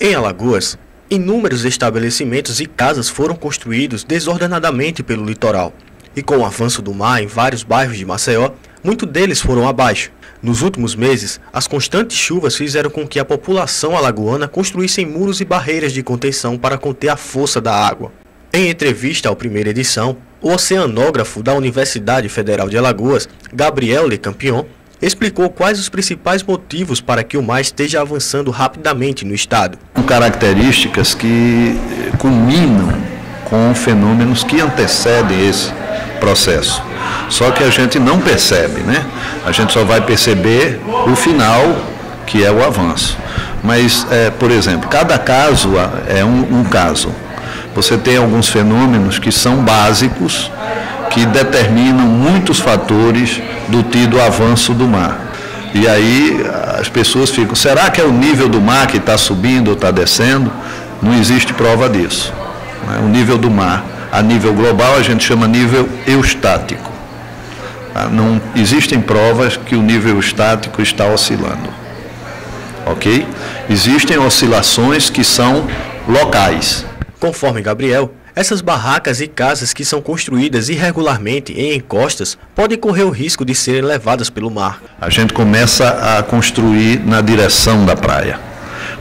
Em Alagoas, inúmeros estabelecimentos e casas foram construídos desordenadamente pelo litoral. E com o avanço do mar em vários bairros de Maceió, muitos deles foram abaixo. Nos últimos meses, as constantes chuvas fizeram com que a população alagoana construísse muros e barreiras de contenção para conter a força da água. Em entrevista à primeira edição, o oceanógrafo da Universidade Federal de Alagoas, Gabriel Le Campion, explicou quais os principais motivos para que o mar esteja avançando rapidamente no estado. Características que culminam com fenômenos que antecedem esse processo. Só que a gente não percebe, né? A gente só vai perceber o final, que é o avanço. Mas, por exemplo, cada caso é um caso. Você tem alguns fenômenos que são básicos, que determinam muitos fatores do tido avanço do mar. E aí as pessoas ficam, será que é o nível do mar que está subindo ou está descendo? Não existe prova disso. O nível do mar, a nível global, a gente chama nível eustático. Não existem provas que o nível eustático está oscilando. Ok? Existem oscilações que são locais. Conforme Gabriel, essas barracas e casas que são construídas irregularmente em encostas podem correr o risco de serem levadas pelo mar. A gente começa a construir na direção da praia.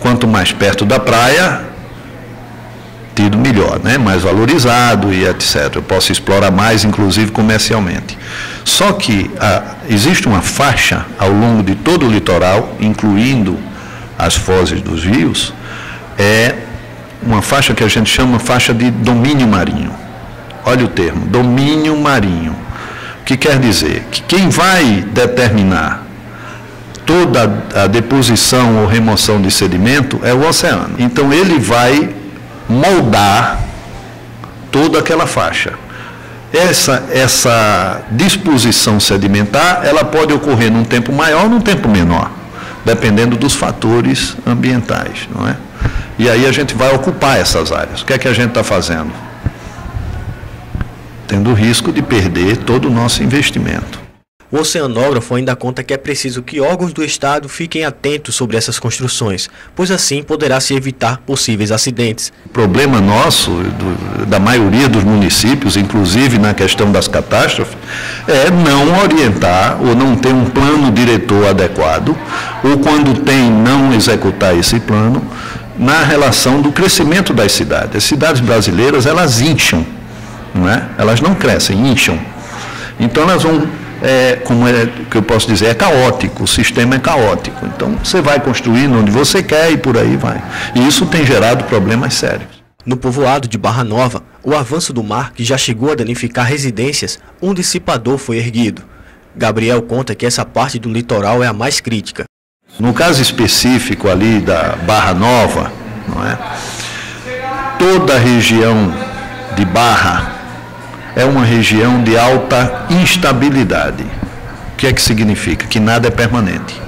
Quanto mais perto da praia, tido melhor, né? Mais valorizado e etc. Eu posso explorar mais, inclusive comercialmente. Só que existe uma faixa ao longo de todo o litoral, incluindo as fozes dos rios, uma faixa que a gente chama faixa de domínio marinho. Olha o termo, domínio marinho. O que quer dizer? Que quem vai determinar toda a deposição ou remoção de sedimento é o oceano. Então ele vai moldar toda aquela faixa. Essa disposição sedimentar, ela pode ocorrer num tempo maior ou num tempo menor, dependendo dos fatores ambientais, não é? E aí a gente vai ocupar essas áreas. O que é que a gente está fazendo? Tendo o risco de perder todo o nosso investimento. O oceanógrafo ainda conta que é preciso que órgãos do estado fiquem atentos sobre essas construções, pois assim poderá se evitar possíveis acidentes. O problema nosso, da maioria dos municípios, inclusive na questão das catástrofes, é não orientar ou não ter um plano diretor adequado, ou quando tem, não executar esse plano, na relação do crescimento das cidades. As cidades brasileiras, elas incham, não é? Elas não crescem, incham. Então elas vão, que eu posso dizer, é caótico, o sistema é caótico. Então você vai construindo onde você quer e por aí vai. E isso tem gerado problemas sérios. No povoado de Barra Nova, o avanço do mar, que já chegou a danificar residências, um dissipador foi erguido. Gabriel conta que essa parte do litoral é a mais crítica. No caso específico ali da Barra Nova, não é? Toda a região de Barra é uma região de alta instabilidade. O que é que significa? Que nada é permanente.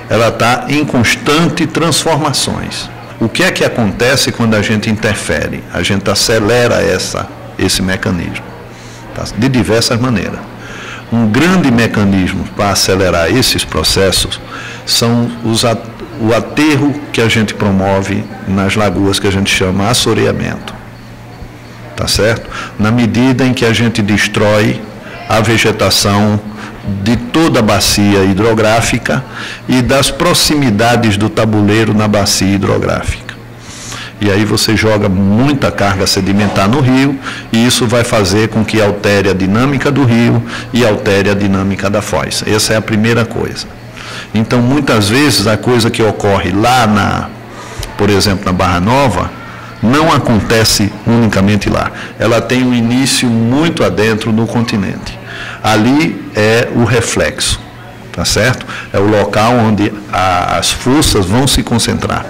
Ela está em constante transformações. O que é que acontece quando a gente interfere? A gente acelera esse mecanismo, tá? De diversas maneiras. Um grande mecanismo para acelerar esses processos são o aterro que a gente promove nas lagoas, que a gente chama assoreamento. Tá certo? Na medida em que a gente destrói a vegetação de toda a bacia hidrográfica e das proximidades do tabuleiro na bacia hidrográfica. E aí você joga muita carga sedimentar no rio, e isso vai fazer com que altere a dinâmica do rio e altere a dinâmica da foz. Essa é a primeira coisa. Então, muitas vezes, a coisa que ocorre lá, por exemplo, na Barra Nova, não acontece unicamente lá. Ela tem um início muito adentro no continente. Ali é o reflexo, tá certo? É o local onde as forças vão se concentrar.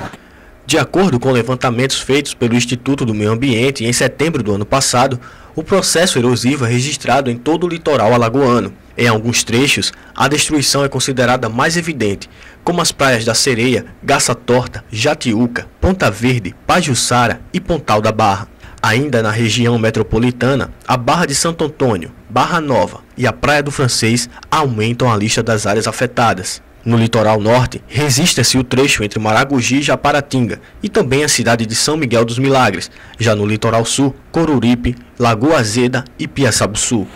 De acordo com levantamentos feitos pelo Instituto do Meio Ambiente em setembro do ano passado, o processo erosivo é registrado em todo o litoral alagoano. Em alguns trechos, a destruição é considerada mais evidente, como as praias da Sereia, Garça Torta, Jatiuca, Ponta Verde, Pajuçara e Pontal da Barra. Ainda na região metropolitana, a Barra de Santo Antônio, Barra Nova e a Praia do Francês aumentam a lista das áreas afetadas. No litoral norte, resiste-se o trecho entre Maragogi e Japaratinga e também a cidade de São Miguel dos Milagres. Já no litoral sul, Coruripe, Lagoa Azeda e Piaçabuçu.